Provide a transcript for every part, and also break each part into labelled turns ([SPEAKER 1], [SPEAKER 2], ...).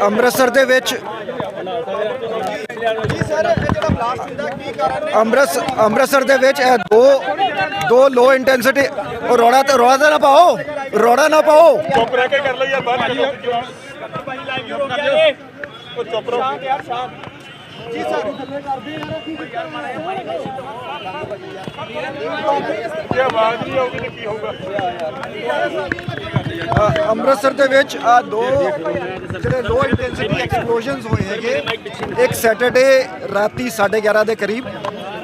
[SPEAKER 1] ਅੰਮ੍ਰਿਤਸਰ ਦੇ ਵਿੱਚ ਅੰਮ੍ਰਿਤਸਰ ਦੇ ਵਿੱਚ ਇਹ ਦੋ ਲੋ ਇੰਟੈਂਸਿਟੀ ਰੋੜਾ ਤਾਂ ਨਾ ਪਾਓ, ਰੋੜਾ ਨਾ ਪਾਓ।
[SPEAKER 2] ਚੁੱਪ ਰਹਿ ਕੇ ਕਰ ਲਓ ਯਾਰ, ਬਾਹਰ ਚੁੱਪ ਰਹੋ ਜੀ ਸਰ। ਜੇ ਆਵਾਜ਼ ਨਹੀਂ ਆਉਗੀ ਤਾਂ ਕੀ ਹੋਊਗਾ?
[SPEAKER 1] ਅੰਮ੍ਰਿਤਸਰ ਦੇ ਵਿੱਚ ਆ ਦੋ ਜਿਹੜੇ ਲੋ ਇੰਟੈਂਸਿਟੀ ਐਕਸਪਲੋਜ਼ਨਸ ਹੋਏ ਹੈਗੇ, ਇੱਕ ਸੈਟਰਡੇ ਰਾਤੀ 11:30 ਦੇ ਕਰੀਬ,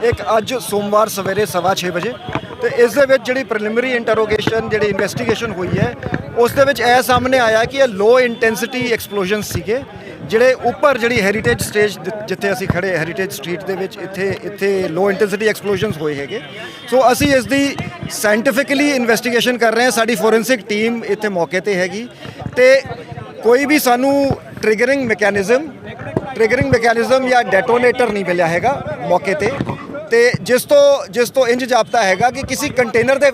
[SPEAKER 1] ਇੱਕ ਅੱਜ ਸੋਮਵਾਰ ਸਵੇਰੇ 6:15 ਵਜੇ। ਤੇ ਇਸ ਦੇ ਵਿੱਚ ਜਿਹੜੀ ਪ੍ਰੀਲਿਮਿਨਰੀ ਇੰਟਰੋਗੇਸ਼ਨ ਜਿਹੜੀ ਇਨਵੈਸਟੀਗੇਸ਼ਨ ਹੋਈ ਹੈ ਉਸ ਦੇ ਵਿੱਚ ਇਹ ਸਾਹਮਣੇ ਆਇਆ ਕਿ ਇਹ ਲੋ ਇੰਟੈਂਸਿਟੀ ਐਕਸਪਲੋਜ਼ਨ ਸੀਗੇ ਜਿਹੜੇ ਉੱਪਰ ਜਿਹੜੀ ਹੈਰੀਟੇਜ ਸਟੇਜ ਜਿੱਥੇ ਅਸੀਂ ਖੜੇ ਹੈਰੀਟੇਜ ਸਟਰੀਟ ਦੇ ਵਿੱਚ ਇੱਥੇ ਲੋ ਇੰਟੈਂਸਿਟੀ ਐਕਸਪਲੋਜ਼ਨਸ ਹੋਏ ਹੈਗੇ। ਸੋ ਅਸੀਂ ਇਸ ਦੀ ਸਾਇੰਟੀਫਿਕਲੀ ਇਨਵੈਸਟੀਗੇਸ਼ਨ ਕਰ ਰਹੇ ਹਾਂ, ਸਾਡੀ ਫੋਰੈਂਸਿਕ ਟੀਮ ਇੱਥੇ ਮੌਕੇ ਤੇ ਹੈਗੀ ਤੇ ਕੋਈ ਵੀ ਸਾਨੂੰ ਟ੍ਰਿਗਰਿੰਗ ਮੈਕੈਨਿਜ਼ਮ ਜਾਂ ਡੈਟੋਨੇਟਰ ਨਹੀਂ ਮਿਲਿਆ ਹੈਗਾ ਮੌਕੇ ਤੇ ਜਿਸ ਤੋਂ ਇੰਜ ਜਾਪਦਾ ਹੈਗਾ ਕਿ ਕਿਸੇ ਕੰਟੇਨਰ ਦੇ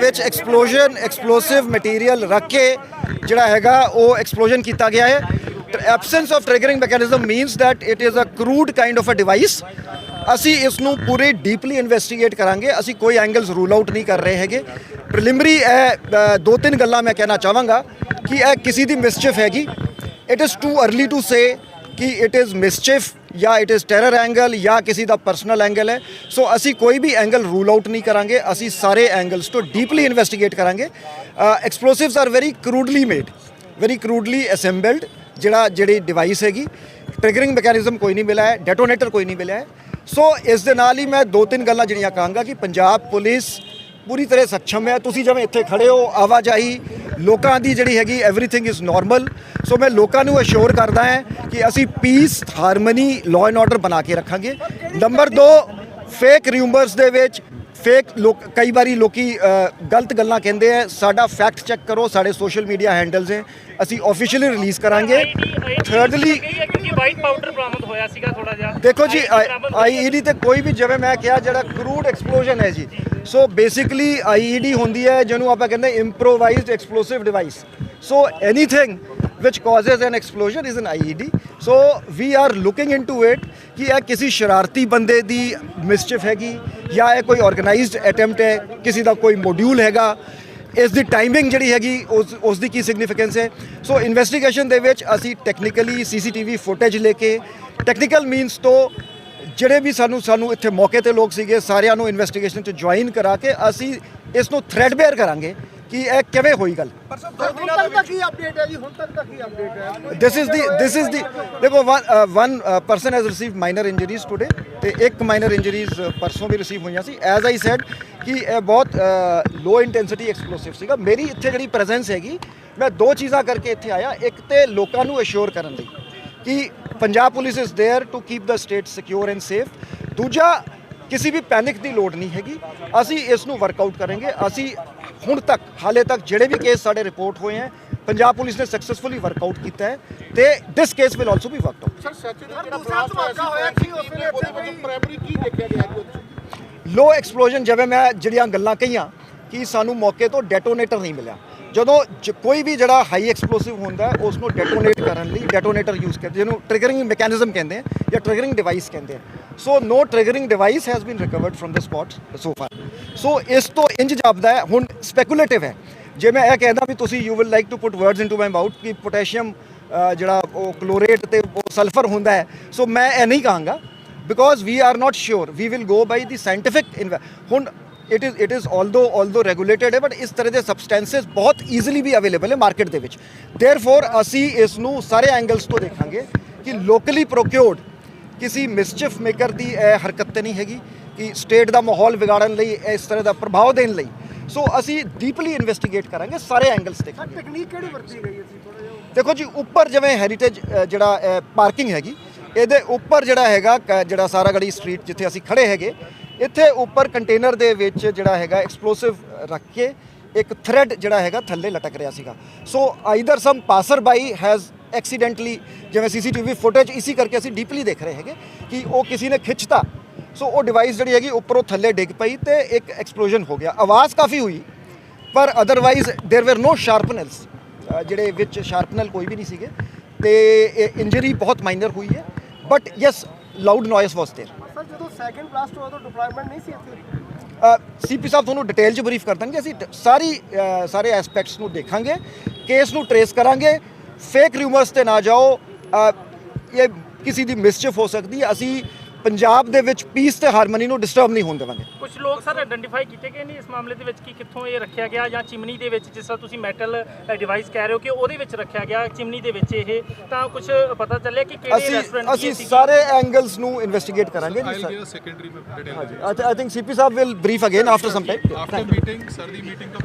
[SPEAKER 1] ਵਿੱਚ ਐਕਸਪਲੋਸਿਵ ਮਟੀਰੀਅਲ ਰੱਖ ਕੇ ਜਿਹੜਾ ਹੈਗਾ ਉਹ ਐਕਸਪਲੋਜ਼ਨ ਕੀਤਾ ਗਿਆ ਹੈ। Absence of triggering mechanism means that it is a crude kind of a device. ਅਸੀਂ ਇਸ ਨੂੰ ਪੂਰੇ ਡੀਪਲੀ ਇਨਵੈਸਟੀਗੇਟ ਕਰਾਂਗੇ, ਅਸੀਂ ਕੋਈ ਐਂਗਲਸ ਰੂਲ ਆਊਟ ਨਹੀਂ ਕਰ ਰਹੇ ਹੈਗੇ। ਪ੍ਰੀਲਿਮਿਨਰੀ ਇਹ 2-3 ਗੱਲਾਂ ਮੈਂ ਕਹਿਣਾ ਚਾਹਾਂਗਾ ਕਿ ਇਹ ਕਿਸੇ ਦੀ ਮਿਸਚਿਫ ਹੈਗੀ। It is too early to say ਕਿ ਇਟ ਇਜ਼ ਮਿਸਚਿਫ ਜਾਂ ਇਟ ਇਜ਼ ਟੈਰਰ ਐਂਗਲ ਜਾਂ ਕਿਸੇ ਦਾ ਪਰਸਨਲ ਐਂਗਲ ਹੈ। ਸੋ ਅਸੀਂ ਕੋਈ ਵੀ ਐਂਗਲ ਰੂਲ ਆਊਟ ਨਹੀਂ ਕਰਾਂਗੇ, ਅਸੀਂ ਸਾਰੇ ਐਂਗਲਸ ਤੋਂ ਡੀਪਲੀ ਇਨਵੈਸਟੀਗੇਟ ਕਰਾਂਗੇ। ਐਕਸਪਲੋਸਿਵਸ ਆਰ ਵੈਰੀ ਕਰੂਡਲੀ ਅਸੈਂਬਲਡ ਜਿਹੜੀ ਡਿਵਾਈਸ ਹੈਗੀ। ਟ੍ਰਿਗਰਿੰਗ ਮੈਕੈਨਿਜ਼ਮ ਕੋਈ ਨਹੀਂ ਮਿਲਿਆ ਹੈ, ਡੈਟੋਨੇਟਰ ਕੋਈ ਨਹੀਂ ਮਿਲਿਆ ਹੈ। ਸੋ ਇਸ ਦੇ ਨਾਲ ਹੀ ਮੈਂ 2-3 ਗੱਲਾਂ ਜਿਹੜੀਆਂ ਕਹਾਂਗਾ ਕਿ ਪੰਜਾਬ ਪੁਲਿਸ ਪੂਰੀ ਤਰ੍ਹਾਂ ਸક્ષਮ ਹੈ। ਤੁਸੀਂ ਜਿਵੇਂ ਇੱਥੇ ਖੜੇ ਹੋ, ਆਵਾਜਾਈ ਲੋਕਾਂ ਦੀ ਜਿਹੜੀ ਹੈਗੀ ਐਵਰੀਥਿੰਗ ਇਜ਼ ਨਾਰਮਲ। ਸੋ ਮੈਂ ਲੋਕਾਂ ਨੂੰ ਅਸ਼ੋਰ ਕਰਦਾ ਹਾਂ ਕਿ ਅਸੀਂ piece, harmony, law and order ਬਣਾ ਕੇ ਰੱਖਾਂਗੇ। ਨੰਬਰ 2, ਫੇਕ ਰਿਊਮਰਸ ਦੇ ਵਿੱਚ ਕਈ ਵਾਰੀ ਲੋਕੀ ਗਲਤ ਗੱਲਾਂ ਕਹਿੰਦੇ ਆ, ਸਾਡਾ ਫੈਕਟ ਚੈੱਕ ਕਰੋ, ਸਾਡੇ ਸੋਸ਼ਲ ਮੀਡੀਆ ਹੈਂਡਲਸ ਹੈ, ਅਸੀਂ ਆਫੀਸ਼ੀਅਲੀ ਰਿਲੀਜ਼ ਕਰਾਂਗੇ। ਥਰਡਲੀ
[SPEAKER 3] ਵਾਈਟ ਪਾਊਡਰ ਬਰਾਮਦ ਹੋਇਆ ਸੀਗਾ ਥੋੜਾ ਜਿਹਾ।
[SPEAKER 1] ਦੇਖੋ ਜੀ ਆਈਈਡੀ ਤੇ ਕੋਈ ਵੀ ਜਿਵੇਂ ਮੈਂ ਕਿਹਾ ਜਿਹੜਾ ਕਰੂਡ ਐਕਸਪਲੋਜ਼ਨ ਹੈ ਜੀ। ਸੋ ਬੇਸਿਕਲੀ ਆਈਈਡੀ ਹੁੰਦੀ ਹੈ ਜਿਹਨੂੰ ਆਪਾਂ ਕਹਿੰਦੇ improvised explosive device. So anything which causes an explosion is an IED. So we are looking into it ਕਿ ਇਹ ਕਿਸੇ ਸ਼ਰਾਰਤੀ ਬੰਦੇ ਦੀ ਮਿਸਚਿਫ ਹੈਗੀ ਜਾਂ ਇਹ ਕੋਈ ਆਰਗੇਨਾਈਜ਼ਡ ਅਟੈਂਪਟ ਹੈ, ਕਿਸੇ ਦਾ ਕੋਈ ਮੋਡਿਊਲ ਹੈਗਾ, ਇਸ ਦੀ ਟਾਈਮਿੰਗ ਜਿਹੜੀ ਹੈਗੀ ਉਸ ਦੀ ਕੀ ਸਿਗਨੀਫੀਕੈਂਸ ਹੈ। ਸੋ ਇਨਵੈਸਟੀਗੇਸ਼ਨ ਦੇ ਵਿੱਚ ਅਸੀਂ ਟੈਕਨੀਕਲੀ CCTV ਫੁਟੇਜ ਲੈ ਕੇ ਟੈਕਨੀਕਲ ਮੀਨਸ ਤੋਂ ਜਿਹੜੇ ਵੀ ਸਾਨੂੰ ਇੱਥੇ ਮੌਕੇ ਤੇ ਲੋਕ ਸੀਗੇ ਸਾਰਿਆਂ ਨੂੰ ਇਨਵੈਸਟੀਗੇਸ਼ਨ 'ਚ ਜੁਆਇਨ ਕਰਾ ਕੇ ਅਸੀਂ ਇਸ ਨੂੰ ਥ੍ਰੈਡਬੇਅਰ ਕਰਾਂਗੇ ਕਿ ਇਹ ਕਿਵੇਂ ਹੋਈ ਗੱਲ। ਦਿਸ ਇਜ਼ ਦੀ ਦੇਖੋ one person has received minor injuries today ਤੇ ਇੱਕ ਮਾਈਨਰ ਇੰਜਰੀਜ਼ ਪਰਸੋਂ ਵੀ ਰਿਸੀਵ ਹੋਈਆਂ ਸੀ। ਐਜ਼ ਆਈ ਸੈਡ ਕਿ ਇਹ ਬਹੁਤ ਲੋ ਇੰਟੈਂਸਿਟੀ ਐਕਸਪਲੋਸਿਵ ਸੀਗਾ। ਮੇਰੀ ਇੱਥੇ ਜਿਹੜੀ ਪ੍ਰੈਜ਼ੈਂਸ ਹੈਗੀ, ਮੈਂ 2 ਚੀਜ਼ਾਂ ਕਰਕੇ ਇੱਥੇ ਆਇਆ। ਇੱਕ ਤੇ ਲੋਕਾਂ ਨੂੰ ਅਸ਼ੋਰ ਕਰਨ ਲਈ ਕਿ Punjab police is there to keep the state secure and safe. ਦੂਜਾ, ਕਿਸੇ ਵੀ ਪੈਨਿਕ ਦੀ ਲੋੜ ਨਹੀਂ ਹੈਗੀ, ਅਸੀਂ ਇਸ ਨੂੰ ਵਰਕਆਊਟ ਕਰਾਂਗੇ। ਅਸੀਂ ਹੁਣ ਤੱਕ ਹਾਲੇ ਤੱਕ ਜਿਹੜੇ ਵੀ ਕੇਸ ਸਾਡੇ ਰਿਪੋਰਟ ਹੋਏ ਹੈ ਪੰਜਾਬ ਪੁਲਿਸ ਨੇ ਸਕਸੈਸਫੁਲੀ ਵਰਕਆਊਟ ਕੀਤਾ ਹੈ ਤੇ this case will also be worked out. Low explosion ਜਿਵੇਂ ਮੈਂ ਜਿਹੜੀਆਂ ਗੱਲਾਂ ਕਹੀਆਂ ਕਿ ਸਾਨੂੰ ਮੌਕੇ ਤੋਂ ਡੈਟੋਨੇਟਰ ਨਹੀਂ ਮਿਲਿਆ। ਜਦੋਂ ਕੋਈ ਵੀ ਜਿਹੜਾ ਹਾਈ ਐਕਸਪਲੋਸਿਵ ਹੁੰਦਾ ਉਸ ਨੂੰ ਡੈਟੋਨੇਟ ਕਰਨ ਲਈ ਡੈਟੋਨੇਟਰ ਯੂਜ਼ ਕਰਦੇ, ਜਿਹਨੂੰ ਟ੍ਰਿਗਰਿੰਗ ਮੈਕੈਨਿਜ਼ਮ ਕਹਿੰਦੇ ਆ ਜਾਂ ਟ੍ਰਿਗਰਿੰਗ ਡਿਵਾਈਸ ਕਹਿੰਦੇ ਆ। So no triggering device has been recovered from the spot so far. So ਇਸ ਤੋਂ ਇੰਜ ਜਾਪਦਾ ਹੈ, ਹੁਣ ਸਪੈਕੂਲੇਟਿਵ ਹੈ। ਜੇ ਮੈਂ ਇਹ ਕਹਿੰਦਾ ਵੀ ਤੁਸੀਂ you will like to put words into my mouth ਕਿ ਪੋਟੈਸ਼ੀਅਮ ਜਿਹੜਾ ਉਹ ਕਲੋਰੇਟ ਤੇ ਉਹ ਸਲਫਰ ਹੁੰਦਾ ਹੈ, ਸੋ ਮੈਂ ਇਹ ਨਹੀਂ ਕਹਾਂਗਾ because we are not sure. We will go by the scientific ਹੁਣ it is although regulated ਹੈ, ਬਟ ਇਸ ਤਰ੍ਹਾਂ ਦੇ ਸਬਸਟੈਂਸਸ ਬਹੁਤ ਈਜ਼ੀਲੀ ਵੀ ਅਵੇਲੇਬਲ ਹੈ ਮਾਰਕੀਟ ਦੇ ਵਿੱਚ। ਦੇਅਰਫੋਰ ਅਸੀਂ ਇਸ ਨੂੰ ਸਾਰੇ ਐਂਗਲਸ ਤੋਂ ਦੇਖਾਂਗੇ ਕਿ ਲੋਕਲੀ ਪ੍ਰੋਕਿਓਰਡ ਕਿਸੇ ਮਿਸਚਿਫ ਮੇਕਰ ਦੀ ਇਹ ਹਰਕਤ ਤੇ ਨਹੀਂ ਹੈਗੀ ਕਿ ਸਟੇਟ ਦਾ ਮਾਹੌਲ ਵਿਗਾੜਨ ਲਈ, ਇਸ ਤਰ੍ਹਾਂ ਦਾ ਪ੍ਰਭਾਵ ਦੇਣ ਲਈ। ਸੋ ਅਸੀਂ ਡੀਪਲੀ ਇਨਵੈਸਟੀਗੇਟ ਕਰਾਂਗੇ, ਸਾਰੇ ਐਂਗਲਸ ਦੇਖਾਂਗੇ।
[SPEAKER 4] ਟੈਕਨੀਕ ਕਿਹੜੀ ਵਰਤੀ ਗਈ ਸੀ?
[SPEAKER 1] ਦੇਖੋ ਜੀ ਉੱਪਰ ਜਿਵੇਂ ਹੈਰੀਟੇਜ ਜਿਹੜਾ ਪਾਰਕਿੰਗ ਹੈਗੀ, ਇਹਦੇ ਉੱਪਰ ਜਿਹੜਾ ਹੈਗਾ ਜਿਹੜਾ ਸਾਰਾਗੜੀ ਸਟਰੀਟ ਜਿੱਥੇ ਅਸੀਂ ਖੜੇ ਹੈਗੇ, ਇੱਥੇ ਉੱਪਰ ਕੰਟੇਨਰ ਦੇ ਵਿੱਚ ਜਿਹੜਾ ਹੈਗਾ ਐਕਸਪਲੋਸਿਵ ਰੱਖ ਕੇ ਇੱਕ ਥ੍ਰੈਡ ਜਿਹੜਾ ਹੈਗਾ ਥੱਲੇ ਲਟਕ ਰਿਹਾ ਸੀਗਾ। So either some passer by has accidentally, ਜਿਵੇਂ ਸੀਸੀਟੀਵੀ ਫੁਟੇਜ ਇਸੀ ਕਰਕੇ ਅਸੀਂ ਡੀਪਲੀ ਦੇਖ ਰਹੇ ਹੈਗੇ ਕਿ ਉਹ ਕਿਸੇ ਨੇ ਖਿੱਚਤਾ, ਸੋ ਉਹ ਡਿਵਾਈਸ ਜਿਹੜੀ ਹੈਗੀ ਉੱਪਰੋਂ ਥੱਲੇ ਡਿੱਗ ਪਈ ਤੇ ਇੱਕ ਐਕਸਪਲੋਜਨ ਹੋ ਗਿਆ। ਆਵਾਜ਼ ਕਾਫੀ ਹੋਈ ਪਰ ਅਦਰਵਾਈਜ਼ ਦੇਰ ਵੇਰ ਨੋ ਸ਼ਾਰਪਨਰਸ, ਜਿਹੜੇ ਵਿੱਚ ਸ਼ਾਰਪਨਰ ਕੋਈ ਵੀ ਨਹੀਂ ਸੀਗੇ ਤੇ ਇੰਜਰੀ ਬਹੁਤ ਮਾਈਨਰ ਹੋਈ ਹੈ। But yes loud noise was there.
[SPEAKER 4] Sir ਜਦੋਂ ਸੈਕਿੰਡ ਬਲਾਸਟ ਹੋਇਆ ਤਾਂ ਡਿਪਲੋਇਮੈਂਟ ਨਹੀਂ ਸੀ ਇੱਥੇ?
[SPEAKER 1] ਸੀਪੀ ਸਾਹਿਬ ਤੁਹਾਨੂੰ ਡਿਟੇਲ 'ਚ ਬਰੀਫ ਕਰ ਦੇਣਗੇ। ਅਸੀਂ ਸਾਰੇ ਐਸਪੈਕਟਸ ਨੂੰ ਦੇਖਾਂਗੇ, ਕੇਸ ਨੂੰ ਟਰੇਸ ਕਰਾਂਗੇ। ਫੇਕ ਰਿਊਮਰਸ ਤੇ ਨਾ ਜਾਓ, ਇਹ ਕਿਸੇ ਦੀ ਮਿਸਚੀਫ ਹੋ ਸਕਦੀ ਹੈ। ਅਸੀਂ ਪੰਜਾਬ ਦੇ ਵਿੱਚ ਪੀਸ ਤੇ ਹਾਰਮਨੀ ਨੂੰ ਡਿਸਟਰਬ ਨਹੀਂ ਹੋਣ ਦੇਵਾਂਗੇ।
[SPEAKER 3] ਕੁਝ ਲੋਕ ਸਰ ਆਇਡੈਂਟੀਫਾਈ ਕੀਤੇ ਗਏ ਨੇ ਇਸ ਮਾਮਲੇ ਦੇ ਵਿੱਚ ਕਿ ਕਿੱਥੋਂ ਇਹ ਰੱਖਿਆ ਗਿਆ, ਜਾਂ ਚਿਮਨੀ ਦੇ ਵਿੱਚ, ਜਿਸ ਤਰ੍ਹਾਂ ਤੁਸੀਂ ਮੈਟਲ ਡਿਵਾਈਸ ਕਹਿ ਰਹੇ ਹੋ ਕਿ ਉਹਦੇ ਵਿੱਚ ਰੱਖਿਆ ਗਿਆ ਚਿਮਨੀ ਦੇ ਵਿੱਚ, ਇਹ ਤਾਂ ਕੁਝ ਪਤਾ ਚੱਲਿਆ ਕਿ ਕਿਹੜੇ ਰੈਸਟੋਰੈਂਟ
[SPEAKER 1] ਅਸੀਂ ਸਾਰੇ ਐਂਗਲਸ ਨੂੰ ਇਨਵੈਸਟੀਗੇਟ ਕਰਾਂਗੇ ਜੀ ਸਰ।
[SPEAKER 5] ਸੈਕੰਡਰੀ में डिटेल
[SPEAKER 1] आई थिंक सीपी साहब will brief again after some time.
[SPEAKER 5] After meeting sir ਦੀ ਮੀਟਿੰਗ ਤੋਂ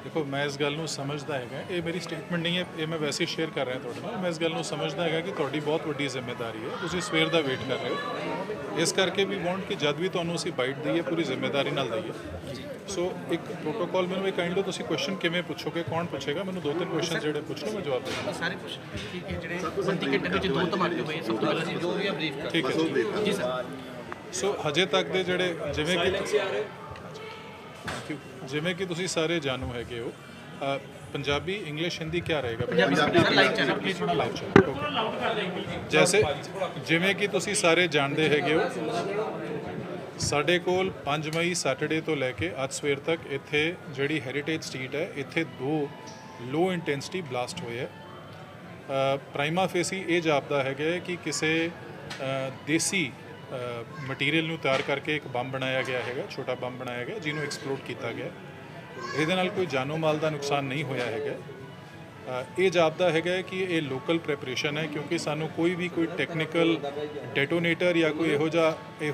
[SPEAKER 5] ਦੇਖੋ, ਮੈਂ ਇਸ ਗੱਲ ਨੂੰ ਸਮਝਦਾ ਹੈਗਾ, ਇਹ ਮੇਰੀ ਸਟੇਟਮੈਂਟ ਨਹੀਂ ਹੈ, ਇਹ ਮੈਂ ਵੈਸੇ ਹੀ ਸ਼ੇਅਰ ਕਰ ਰਿਹਾ ਤੁਹਾਡੇ ਨਾਲ। ਮੈਂ ਇਸ ਗੱਲ ਨੂੰ ਸਮਝਦਾ ਹੈਗਾ ਕਿ ਤੁਹਾਡੀ ਬਹੁਤ ਵੱਡੀ ਜ਼ਿੰਮੇਵਾਰੀ ਹੈ, ਤੁਸੀਂ ਸਵੇਰ ਦਾ ਵੇਟ ਕਰ ਰਹੇ ਹੋ। ਇਸ ਕਰਕੇ ਵੀ ਵਾਂਟ ਕਿ ਜਦ ਵੀ ਤੁਹਾਨੂੰ ਅਸੀਂ ਬਾਈਟ ਦਈਏ ਪੂਰੀ ਜ਼ਿੰਮੇਵਾਰੀ ਨਾਲ ਦਈਏ। ਸੋ ਇੱਕ ਪ੍ਰੋਟੋਕਾਲ ਮੈਨੂੰ ਇਹ ਕਾਈਂਡ ਤੁਸੀਂ ਕੁਐਸਚਨ ਕਿਵੇਂ ਪੁੱਛੋਗੇ, ਕੌਣ ਪੁੱਛੇਗਾ, ਮੈਨੂੰ 2-3 ਕੁਐਸਚਨ ਜਿਹੜੇ ਪੁੱਛਣੇ ਮੈਂ ਜਵਾਬ ਦੇਵਾਂਗਾ।
[SPEAKER 6] ਸਾਰੇ ਕੁਝ ਠੀਕ ਹੈ, ਜਿਹੜੇ 32 ਘੰਟੇ ਵਿੱਚ 2 ਧਮਾਕੇ ਹੋਏ, ਸਭ ਤੋਂ ਪਹਿਲਾਂ ਜੋ ਵੀ ਆ ਬਰੀਫ ਕਰ।
[SPEAKER 5] ਠੀਕ ਹੈ
[SPEAKER 6] ਜੀ ਸਰ।
[SPEAKER 5] ਸੋ ਹਜੇ ਤੱਕ ਦੇ ਜਿਹੜੇ ਜਿਵੇਂ ਕਿ ਤੁਸੀਂ ਸਾਰੇ ਜਾਣੂ ਹੈਗੇ ਹੋ, ਪੰਜਾਬੀ, ਇੰਗਲਿਸ਼, ਹਿੰਦੀ ਕੀ ਰਹੇਗਾ?
[SPEAKER 6] ਸਰ ਲਾਈਵ ਚੈਨਲ ਪਲੀਜ਼ ਥੋੜਾ ਲਾਈਵ
[SPEAKER 5] ਓਕੇ। ਜੈਸੇ ਜਿਵੇਂ ਕਿ ਤੁਸੀਂ ਸਾਰੇ ਜਾਣਦੇ ਹੈਗੇ ਹੋ, ਸਾਡੇ ਕੋਲ 5 ਮਈ ਸੈਟਰਡੇ ਤੋਂ ਲੈ ਕੇ ਅੱਜ ਸਵੇਰ ਤੱਕ ਇੱਥੇ ਜਿਹੜੀ ਹੈਰੀਟੇਜ ਸਟਰੀਟ ਹੈ, ਇੱਥੇ 2 ਲੋ ਇੰਟੈਂਸਿਟੀ ਬਲਾਸਟ ਹੋਏ ਹੈ। ਪ੍ਰਾਈਮਾ ਫੇਸੀ ਇਹ ਜਾਪਦਾ ਹੈਗਾ ਕਿ ਕਿਸੇ ਦੇਸੀ ਮਟੀਰੀਅਲ ਨੂੰ ਤਿਆਰ ਕਰਕੇ ਇੱਕ ਬੰਬ ਬਣਾਇਆ ਗਿਆ ਹੈਗਾ, ਛੋਟਾ ਬੰਬ ਬਣਾਇਆ ਗਿਆ ਜਿਹਨੂੰ ਐਕਸਪਲੋਡ ਕੀਤਾ ਗਿਆ। ਇਹਦੇ ਨਾਲ ਕੋਈ ਜਾਨੋ ਮਾਲ ਦਾ ਨੁਕਸਾਨ ਨਹੀਂ ਹੋਇਆ ਹੈਗਾ। ਇਹ ਜਾਪਦਾ ਹੈਗਾ ਕਿ ਇਹ ਲੋਕਲ ਪ੍ਰੈਪਰੇਸ਼ਨ ਹੈ, ਕਿਉਂਕਿ ਸਾਨੂੰ ਕੋਈ ਟੈਕਨੀਕਲ ਡੈਟੋਨੇਟਰ ਜਾਂ ਕੋਈ ਇਹੋ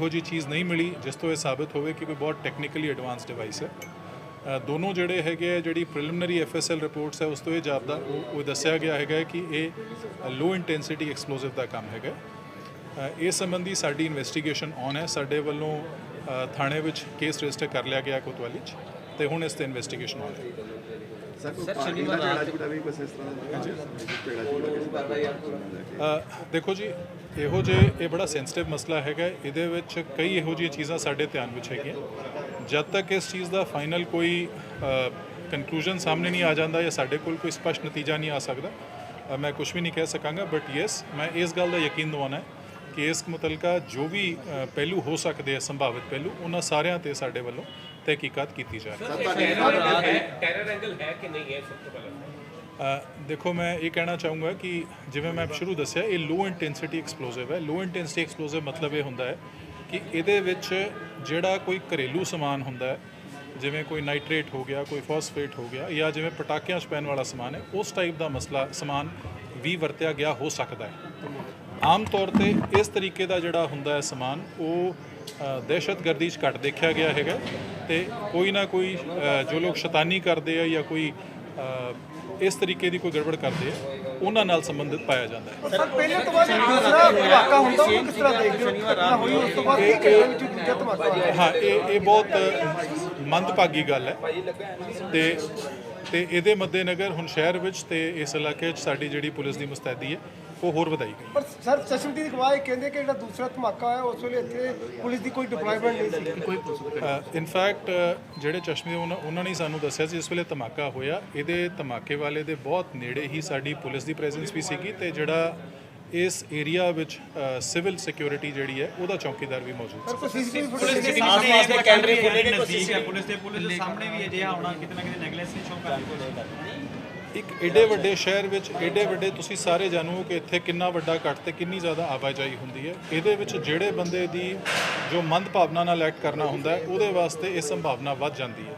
[SPEAKER 5] ਜਿਹੀ ਚੀਜ਼ ਨਹੀਂ ਮਿਲੀ ਜਿਸ ਤੋਂ ਇਹ ਸਾਬਤ ਹੋਵੇ ਕਿ ਕੋਈ ਬਹੁਤ ਟੈਕਨੀਕਲੀ ਐਡਵਾਂਸ ਡਿਵਾਈਸ ਹੈ। ਦੋਨੋਂ ਜਿਹੜੇ ਹੈਗੇ, ਜਿਹੜੀ ਪ੍ਰੀਲਿਮਿਨਰੀ FSL ਰਿਪੋਰਟਸ ਹੈ, ਉਸ ਤੋਂ ਇਹ ਜਾਪਦਾ ਉਹ ਦੱਸਿਆ ਗਿਆ ਹੈਗਾ ਕਿ ਇਹ ਲੋ ਇੰਟੈਂਸਿਟੀ ਐਕਸਪਲੋਸਿਵ ਦਾ ਕੰਮ ਹੈਗਾ। ਇਸ ਸੰਬੰਧੀ ਸਾਡੀ ਇਨਵੈਸਟੀਗੇਸ਼ਨ ਔਨ ਹੈ। ਸਾਡੇ ਵੱਲੋਂ ਥਾਣੇ ਵਿੱਚ ਕੇਸ ਰਜਿਸਟਰ ਕਰ ਲਿਆ ਗਿਆ ਕੋਤਵਾਲੀ 'ਚ, ਤੇ ਹੁਣ ਇਸ ਤੇ ਇਨਵੈਸਟੀਗੇਸ਼ਨ ਔਨ ਹੈ। ਦੇਖੋ ਜੀ, ਇਹ ਬੜਾ ਸੈਂਸਿਟਿਵ ਮਸਲਾ ਹੈਗਾ। ਇਹਦੇ ਵਿੱਚ ਕਈ ਇਹੋ ਜਿਹੀਆਂ ਚੀਜ਼ਾਂ ਸਾਡੇ ਧਿਆਨ ਵਿੱਚ ਹੈਗੀਆਂ। ਜਦ ਤੱਕ ਇਸ ਚੀਜ਼ ਦਾ ਫਾਈਨਲ ਕੋਈ ਕਨਕਲੂਜਨ ਸਾਹਮਣੇ ਨਹੀਂ ਆ ਜਾਂਦਾ ਜਾਂ ਸਾਡੇ ਕੋਲ ਕੋਈ ਸਪਸ਼ਟ ਨਤੀਜਾ ਨਹੀਂ ਆ ਸਕਦਾ, ਮੈਂ ਕੁਝ ਵੀ ਨਹੀਂ ਕਹਿ ਸਕਾਂਗਾ। ਬਟ ਯੈਸ, ਮੈਂ ਇਸ ਗੱਲ ਦਾ ਯਕੀਨ ਦਿਵਾਉਣਾ ਹੈ ਕਿ ਇਸ ਮੁਤਲਕਾ ਜੋ ਵੀ ਪਹਿਲੂ ਹੋ ਸਕਦੇ ਆ, ਸੰਭਾਵਿਤ ਪਹਿਲੂ, ਉਹਨਾਂ ਸਾਰਿਆਂ ਤੇ ਸਾਡੇ ਵੱਲੋਂ ਤਹਿਕੀਕਾਤ ਕੀਤੀ ਜਾ ਰਹੀ ਹੈ।
[SPEAKER 6] ਟੈਰਰ ਐਂਗਲ ਹੈ ਕਿ ਨਹੀਂ ਹੈ, ਸਭ ਤੋਂ ਪਹਿਲਾਂ
[SPEAKER 5] ਦੇਖੋ, ਮੈਂ ਇਹ ਕਹਿਣਾ ਚਾਹੂੰਗਾ ਕਿ ਜਿਵੇਂ ਮੈਂ ਸ਼ੁਰੂ ਦੱਸਿਆ, ਇਹ ਲੋ ਇੰਟੈਂਸਿਟੀ ਐਕਸਪਲੋਸਿਵ ਹੈ। ਲੋ ਇੰਟੈਂਸਿਟੀ ਐਕਸਪਲੋਸਿਵ ਮਤਲਬ ਇਹ ਹੁੰਦਾ ਹੈ ਕਿ ਇਹਦੇ ਵਿੱਚ ਜਿਹੜਾ ਕੋਈ ਘਰੇਲੂ ਸਮਾਨ ਹੁੰਦਾ ਹੈ, ਜਿਵੇਂ ਕੋਈ ਨਾਈਟ੍ਰੇਟ ਹੋ ਗਿਆ, ਕੋਈ ਫਾਸਫੇਟ ਹੋ ਗਿਆ, ਜਾਂ ਜਿਵੇਂ ਪਟਾਕਿਆਂ 'ਚ ਪੈਣ ਵਾਲਾ ਸਮਾਨ ਹੈ, ਉਸ ਟਾਈਪ ਦਾ ਸਮਾਨ ਵੀ ਵਰਤਿਆ ਗਿਆ ਹੋ ਸਕਦਾ ਹੈ। ਆਮ ਤੌਰ ਤੇ ਇਸ ਤਰੀਕੇ ਦਾ ਜਿਹੜਾ ਹੁੰਦਾ ਹੈ ਸਮਾਨ, ਉਹ ਦਹਿਸ਼ਤਗਰਦੀ 'ਚ ਘੱਟ ਦੇਖਿਆ ਗਿਆ ਹੈਗਾ, ਤੇ ਕੋਈ ਨਾ ਕੋਈ ਜੋ ਲੋਕ ਸ਼ੈਤਾਨੀ ਕਰਦੇ ਆ ਜਾਂ ਕੋਈ ਇਸ ਤਰੀਕੇ ਦੀ ਕੋਈ ਗੜਬੜ ਕਰਦੇ ਆ, ਉਹਨਾਂ ਨਾਲ ਸੰਬੰਧਿਤ ਪਾਇਆ ਜਾਂਦਾ ਹੈ।
[SPEAKER 4] ਸਰ ਪਹਿਲੇ ਤੋਂ ਬਾਅਦ ਦੂਸਰਾ ਧਮਾਕਾ ਹੁੰਦਾ, ਉਹ ਕਿਸ ਤਰ੍ਹਾਂ ਦੇਖਦੇ ਹੋ? ਘਟਨਾ ਹੋਈ ਉਸ ਤੋਂ ਬਾਅਦ ਇੱਕ ਵਿੱਚ ਦੂਜਾ ਧਮਾਕਾ ਹੋਇਆ।
[SPEAKER 5] ਹਾਂ, ਇਹ ਬਹੁਤ ਮੰਦਭਾਗੀ ਗੱਲ ਹੈ, ਤੇ ਇਹਦੇ ਮੱਦੇਨਜ਼ਰ ਹੁਣ ਸ਼ਹਿਰ ਵਿੱਚ ਤੇ ਇਸ ਇਲਾਕੇ 'ਚ ਸਾਡੀ ਜਿਹੜੀ ਪੁਲਿਸ ਦੀ ਮੁਸਤੈਦੀ ਹੈ, ਉਹ ਹੋਰ ਵਧਾਈ ਗਈ।
[SPEAKER 4] ਪਰ ਸਰ ਚਸ਼ਮਦੀਦ ਦੀ ਗਵਾਹ ਕਹਿੰਦੇ ਕਿ ਜਿਹੜਾ ਦੂਸਰਾ ਧਮਾਕਾ ਹੋਇਆ ਉਸ ਵੇਲੇ ਇੱਥੇ ਪੁਲਿਸ ਦੀ ਕੋਈ ਡਿਪਲੋਇਮੈਂਟ ਨਹੀਂ ਸੀ।
[SPEAKER 5] ਇਨਫੈਕਟ ਜਿਹੜੇ ਚਸ਼ਮੇ ਉਹਨਾਂ ਨੇ ਸਾਨੂੰ ਦੱਸਿਆ ਸੀ ਇਸ ਵੇਲੇ ਧਮਾਕਾ ਹੋਇਆ, ਇਹਦੇ ਧਮਾਕੇ ਵਾਲੇ ਦੇ ਬਹੁਤ ਨੇੜੇ ਹੀ ਸਾਡੀ ਪੁਲਿਸ ਦੀ ਪ੍ਰੈਜ਼ੈਂਸ ਵੀ ਸੀਗੀ, ਤੇ ਜਿਹੜਾ ਇਸ ਏਰੀਆ ਵਿੱਚ ਸਿਵਲ ਸਿਕਿਉਰਿਟੀ ਜਿਹੜੀ ਹੈ ਉਹਦਾ ਚੌਕੀਦਾਰ ਵੀ ਮੌਜੂਦ ਸੀ।
[SPEAKER 4] ਕੋਈ ਸੀਸੀਟੀਵੀ
[SPEAKER 6] ਪੁਲਿਸ ਦੇ ਕੈਮਰੇ
[SPEAKER 7] ਪੁਲਿਸ ਦੇ ਸਾਹਮਣੇ ਵੀ ਅਜਿਹਾ ਹੋਣਾ ਕਿਤੇ ਨਾ ਕਿਤੇ ਨੈਗਲੈਂਸ ਸ਼ੋਅ ਕਰਦੀ ਹੈ।
[SPEAKER 5] ਇੱਕ ਏਡੇ ਵੱਡੇ ਸ਼ਹਿਰ ਵਿੱਚ ਏਡੇ ਵੱਡੇ, ਤੁਸੀਂ ਸਾਰੇ ਜਾਣੋ ਕਿ ਇੱਥੇ ਕਿੰਨਾ ਵੱਡਾ ਕੱਟ ਤੇ ਕਿੰਨੀ ਜ਼ਿਆਦਾ ਆਵਾਜਾਈ ਹੁੰਦੀ ਹੈ। ਇਹਦੇ ਵਿੱਚ ਜਿਹੜੇ ਬੰਦੇ ਦੀ ਜੋ ਮੰਦ ਭਾਵਨਾ ਨਾਲ ਐਕਟ ਕਰਨਾ ਹੁੰਦਾ ਹੈ, ਉਹਦੇ ਵਾਸਤੇ ਇਹ ਸੰਭਾਵਨਾ ਵੱਧ ਜਾਂਦੀ ਹੈ।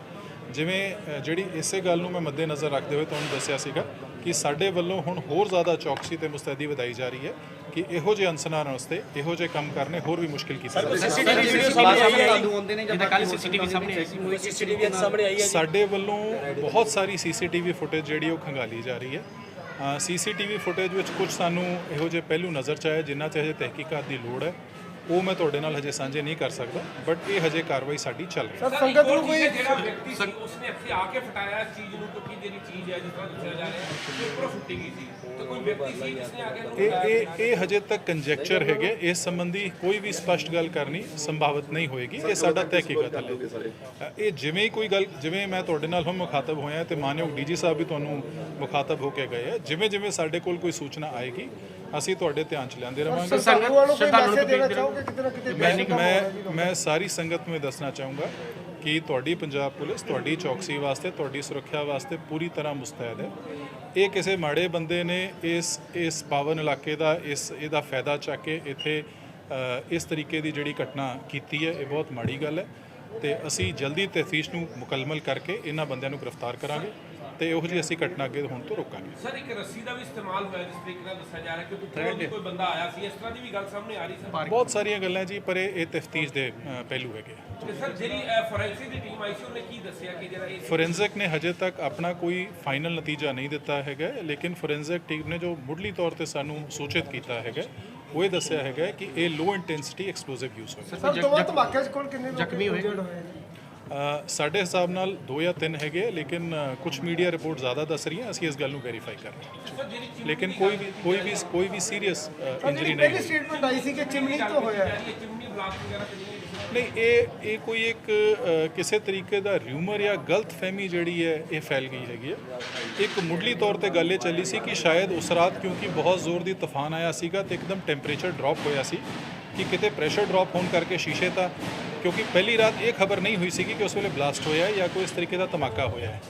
[SPEAKER 5] ਜਿਵੇਂ ਜਿਹੜੀ ਇਸੇ ਗੱਲ ਨੂੰ ਮੈਂ ਮੱਦੇਨਜ਼ਰ ਰੱਖਦੇ ਹੋਏ ਤੁਹਾਨੂੰ ਦੱਸਿਆ ਸੀਗਾ ਕਿ ਸਾਡੇ ਵੱਲੋਂ ਹੁਣ ਹੋਰ ਜ਼ਿਆਦਾ ਚੌਕਸੀ ਤੇ ਮੁਸਤੈਦੀ ਵਧਾਈ ਜਾ ਰਹੀ ਹੈ ਕਿ ਇਹੋ ਜਿਹੇ ਅਨਸਰਾਂ ਵਾਸਤੇ ਇਹੋ ਜਿਹੇ ਕੰਮ ਕਰਨੇ ਹੋਰ ਵੀ ਮੁਸ਼ਕਿਲ ਕੀਤੇ ਜਾ ਸਾਡੇ ਵੱਲੋਂ ਬਹੁਤ ਸਾਰੀ CCTV ਫੁਟੇਜ ਜਿਹੜੀ ਉਹ ਖੰਗਾਲੀ ਜਾ ਰਹੀ ਹੈ। CCTV ਫੁਟੇਜ ਵਿੱਚ ਕੁਝ ਸਾਨੂੰ ਇਹੋ ਜਿਹੇ ਪਹਿਲੂ ਨਜ਼ਰ 'ਚ ਆਏ ਜਿਨ੍ਹਾਂ 'ਚ ਹਜੇ ਤਹਿਕੀਕਾਤ ਦੀ ਲੋੜ ਹੈ। ਉਹ ਮੈਂ ਤੁਹਾਡੇ ਨਾਲ ਹਜੇ ਸਾਂਝੇ ਨਹੀਂ ਕਰ ਸਕਦਾ, ਬਟ ਇਹ ਹਜੇ ਕਾਰਵਾਈ ਸਾਡੀ ਚੱਲ ਰਹੀ ਹੈ।
[SPEAKER 4] ਸਰ ਸੰਗਤ ਨੂੰ ਕੋਈ
[SPEAKER 8] ਜਿਹੜਾ ਵਿਅਕਤੀ ਸੀ ਉਸਨੇ ਇੱਥੇ ਆ ਕੇ ਫਟਾਇਆ ਇਸ ਚੀਜ਼ ਨੂੰ, ਕਿਉਂਕਿ ਜਿਹੜੀ ਚੀਜ਼ ਹੈ ਜਿਸ ਤਰ੍ਹਾਂ ਦੱਸਿਆ ਜਾ ਰਿਹਾ ਹੈ ਉੱਪਰੋਂ ਫੁੱਟੀ ਗਈ ਸੀ, ਤੇ ਕੋਈ ਵਿਅਕਤੀ ਸੀ ਜਿਸਨੇ ਆ ਕੇ
[SPEAKER 5] ਇਹ ਹਜੇ ਤੱਕ ਕੰਜੈਕਚਰ ਹੈਗੇ। ਇਸ ਸੰਬੰਧੀ ਕੋਈ ਵੀ ਸਪਸ਼ਟ ਗੱਲ ਕਰਨੀ ਸੰਭਾਵਿਤ ਨਹੀਂ ਹੋਏਗੀ। ਇਹ ਸਾਡਾ ਤਹਿਕੀਕਤ ਹੈ। ਇਹ ਜਿਵੇਂ ਹੀ ਕੋਈ ਗੱਲ, ਜਿਵੇਂ ਮੈਂ ਤੁਹਾਡੇ ਨਾਲ ਹੁਣ ਮੁਖਾਤਬ ਹੋਇਆ ਤੇ ਮਾਨਯੋਗ ਡੀਜੀ ਸਾਹਿਬ ਵੀ ਤੁਹਾਨੂੰ ਮੁਖਾਤਬ ਹੋ ਕੇ ਗਏ ਆ, ਜਿਵੇਂ ਜਿਵੇਂ ਸਾਡੇ ਕੋਲ ਕੋਈ ਸੂਚਨਾ ਆਏਗੀ ਅਸੀਂ ਤੁਹਾਡੇ ਧਿਆਨ 'ਚ ਲਿਆਂਦੇ ਰਵਾਂਗੇ।
[SPEAKER 4] ਸ਼ਰਧਾਲੂਆਂ ਨੂੰ ਕੋਈ ਮੈਸੇਜ ਦੇਣਾ ਚਾਹੋਗੇ ਕਿਤੇ ਨਾ ਕਿਤੇ?
[SPEAKER 5] ਮੈਂ ਸਾਰੀ ਸੰਗਤ ਨੂੰ ਇਹ ਦੱਸਣਾ ਚਾਹੂੰਗਾ ਕਿ ਤੁਹਾਡੀ ਪੰਜਾਬ ਪੁਲਿਸ ਤੁਹਾਡੀ ਚੌਕਸੀ ਵਾਸਤੇ, ਤੁਹਾਡੀ ਸੁਰੱਖਿਆ ਵਾਸਤੇ ਪੂਰੀ ਤਰ੍ਹਾਂ ਮੁਸਤੈਦ ਹੈ। ਇਹ ਕਿਸੇ ਮਾੜੇ ਬੰਦੇ ਨੇ ਇਸ ਪਾਵਨ ਇਲਾਕੇ ਦਾ ਇਹਦਾ ਫਾਇਦਾ ਚੱਕ ਕੇ ਇੱਥੇ ਇਸ ਤਰੀਕੇ ਦੀ ਜਿਹੜੀ ਘਟਨਾ ਕੀਤੀ ਹੈ, ਇਹ ਬਹੁਤ ਮਾੜੀ ਗੱਲ ਹੈ ਤੇ ਅਸੀਂ ਜਲਦੀ ਤਫਤੀਸ਼ ਨੂੰ ਮੁਕੰਮਲ ਕਰਕੇ ਇਹਨਾਂ ਬੰਦਿਆਂ ਨੂੰ ਗ੍ਰਿਫਤਾਰ ਕਰਾਂਗੇ ਤੇ ਇਹੋ ਜਿਹੀ ਅਸੀਂ ਘਟਨਾ ਅੱਗੇ ਹੋਣ ਤੋਂ ਰੋਕਾਂਗੇ।
[SPEAKER 8] ਸਰ ਇੱਕ ਰੱਸੀ ਦਾ ਵੀ ਇਸਤੇਮਾਲ ਹੋਇਆ ਜਿਸ ਤਰੀਕੇ ਨਾਲ ਦੱਸਿਆ ਜਾ ਰਿਹਾ ਕਿ ਉੱਪਰੋਂ ਦੀ ਕੋਈ ਬੰਦਾ ਆਇਆ ਸੀ, ਇਸ ਤਰ੍ਹਾਂ ਦੀ ਵੀ ਗੱਲ ਸਾਹਮਣੇ ਆ ਰਹੀ ਸਰ।
[SPEAKER 5] ਬਹੁਤ ਸਾਰੀਆਂ ਗੱਲਾਂ ਜੀ, ਪਰ ਇਹ ਤਫਤੀਸ਼ ਦੇ ਪਹਿਲੂ ਹੈਗੇ।
[SPEAKER 8] ਤੇ ਸਰ ਜਿਹੜੀ ਫੋਰੈਂਸਿਕ ਦੀ ਟੀਮ ਆਈ ਸੀ ਉਹਨੇ ਕੀ ਦੱਸਿਆ ਕਿ ਜਿਹੜਾ ਇਹ
[SPEAKER 5] ਫੋਰੈਂਸਿਕ ਨੇ ਹਜੇ ਤੱਕ ਆਪਣਾ ਕੋਈ ਫਾਈਨਲ ਨਤੀਜਾ ਨਹੀਂ ਦਿੱਤਾ ਹੈਗਾ, ਲੇਕਿਨ ਫੋਰੈਂਸਿਕ ਟੀਮ ਨੇ ਜੋ ਮੁੱਢਲੀ ਤੌਰ ਤੇ ਸਾਨੂੰ ਸੂਚਿਤ ਕੀਤਾ ਹੈਗਾ ਉਹ ਇਹ ਦੱਸਿਆ ਹੈਗਾ ਕਿ ਇਹ ਲੋ ਇੰਟੈਂਸਿਟੀ ਐਕਸਪਲੋਸਿਵ ਯੂਜ਼ ਹੋਇਆ।
[SPEAKER 4] ਸਰ ਦੋਵਾਂ ਧਮਾਕਿਆਂ 'ਚ ਕੋਲ ਕਿੰਨੇ ਜ਼ਖਮੀ ਹੋਏ?
[SPEAKER 5] ਸਾਡੇ ਹਿਸਾਬ ਨਾਲ 2 ਜਾਂ 3 ਹੈਗੇ, ਲੇਕਿਨ ਕੁਝ ਮੀਡੀਆ ਰਿਪੋਰਟ ਜ਼ਿਆਦਾ ਦੱਸ ਰਹੀਆਂ, ਅਸੀਂ ਇਸ ਗੱਲ ਨੂੰ ਵੈਰੀਫਾਈ ਕਰ ਰਹੇ ਹਾਂ। ਲੇਕਿਨ ਕੋਈ ਵੀ ਸੀਰੀਅਸ ਇੰਜਰੀ ਨਹੀਂ
[SPEAKER 4] ਪਹਿਲੀ
[SPEAKER 5] ਹੋਈ।
[SPEAKER 4] ਸਟੇਟਮੈਂਟ ਆਈ ਸੀ ਕਿ ਚਿਮਨੀ ਤੋਂ ਹੋਇਆ ਹੈ।
[SPEAKER 8] ਇਹ ਚਿਮਨੀ ਬਲਾਸਟ ਵਗੈਰਾ ਤੇ
[SPEAKER 5] ਨਹੀਂ, ਇਹ ਕੋਈ ਇੱਕ ਕਿਸੇ ਤਰੀਕੇ ਦਾ ਰਿਊਮਰ ਜਾਂ ਗਲਤਫਹਿਮੀ ਜਿਹੜੀ ਹੈ ਇਹ ਫੈਲ ਗਈ ਹੈਗੀ ਹੈ। ਇੱਕ ਮੁੱਢਲੀ ਤੌਰ ਤੇ ਗੱਲ ਇਹ ਚੱਲੀ ਸੀ ਕਿ ਸ਼ਾਇਦ ਉਸ ਰਾਤ ਕਿਉਂਕਿ ਬਹੁਤ ਜ਼ੋਰ ਦੀ ਤੂਫਾਨ ਆਇਆ ਸੀਗਾ ਤੇ ਇੱਕਦਮ ਟੈਂਪਰੇਚਰ ਡ੍ਰੌਪ ਹੋਇਆ ਸੀ ਕਿ ਕਿਤੇ ਪ੍ਰੈਸ਼ਰ ਡ੍ਰੌਪ ਹੋਣ ਕਰਕੇ ਸ਼ੀਸ਼ੇ ਤਾਂ, ਕਿਉਂਕਿ ਪਹਿਲੀ ਰਾਤ ਇਹ ਖਬਰ ਨਹੀਂ ਹੋਈ ਸੀਗੀ ਕਿ ਉਸ ਵੇਲੇ ਬਲਾਸਟ ਹੋਇਆ ਹੈ ਜਾਂ ਕੋਈ ਇਸ ਤਰੀਕੇ ਦਾ ਧਮਾਕਾ ਹੋਇਆ ਹੈ।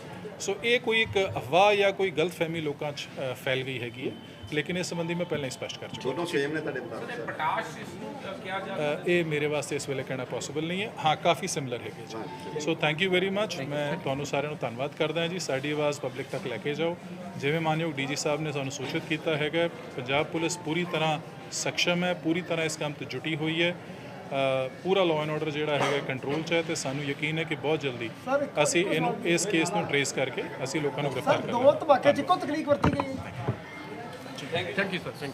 [SPEAKER 5] ਸੋ ਇਹ ਕੋਈ ਇੱਕ ਅਫਵਾਹ ਜਾਂ ਕੋਈ ਗਲਤਫਹਿਮੀ ਲੋਕਾਂ 'ਚ ਫੈਲ ਗਈ ਹੈਗੀ ਹੈ, ਲੇਕਿਨ ਇਸ ਸੰਬੰਧੀ ਮੈਂ ਪਹਿਲਾਂ ਹੀ ਸਪਸ਼ਟ ਕਰ ਚੁੱਕਾ।
[SPEAKER 2] ਦੋਨੋਂ ਸੇਮ ਨੇ ਤੁਹਾਡੇ ਮੁਤਾਬਕ ਸਰ?
[SPEAKER 8] ਪਟਾਸ਼ ਇਸ ਨੂੰ ਕਿਹਾ ਜਾ
[SPEAKER 5] ਇਹ ਮੇਰੇ ਵਾਸਤੇ ਇਸ ਵੇਲੇ ਕਹਿਣਾ ਪੋਸੀਬਲ ਨਹੀਂ ਹੈ। ਹਾਂ, ਕਾਫੀ ਸਿਮਿਲਰ ਹੈਗੇ ਜੀ। So thank you very much. ਮੈਂ ਤੁਹਾਨੂੰ ਸਾਰਿਆਂ ਨੂੰ ਧੰਨਵਾਦ ਕਰਦਾ ਹਾਂ ਜੀ। ਸਾਡੀ ਆਵਾਜ਼ ਪਬਲਿਕ ਤੱਕ ਲੈ ਕੇ ਜਾਓ। ਜਿਵੇਂ ਮਾਨਯੋਗ ਡੀਜੀ ਸਾਹਿਬ ਨੇ ਸਾਨੂੰ ਸੂਚਿਤ ਕੀਤਾ ਹੈਗਾ, ਪੰਜਾਬ ਪੁਲਿਸ ਪੂਰੀ ਤਰ੍ਹਾਂ ਸક્ષਮ ਹੈ, ਪੂਰੀ ਤਰ੍ਹਾਂ ਇਸ ਕੰਮ ਤੇ ਜੁਟੀ ਹੋਈ ਹੈ। ਪੂਰਾ ਲਾਅ ਐਂਡ ਆਰਡਰ ਜਿਹੜਾ ਹੈਗਾ ਕੰਟਰੋਲ 'ਚ ਹੈ ਤੇ ਸਾਨੂੰ ਯਕੀਨ ਹੈ ਕਿ ਬਹੁਤ ਜਲਦੀ ਅਸੀਂ ਇਸ ਕੇਸ ਨੂੰ ਟਰੇਸ ਕਰਕੇ ਅਸੀਂ ਲੋਕਾਂ ਨੂੰ ਗ੍ਰਿਫਤਾਰ ਕਰਾਂਗੇ।
[SPEAKER 4] ਦੋਵਾਂ ਧਮਾਕਿਆਂ 'ਚ ਇੱਕੋ ਤਕਨੀਕ ਵਰਤੀ ਗਈ ਹੈ।
[SPEAKER 6] Thank you sir.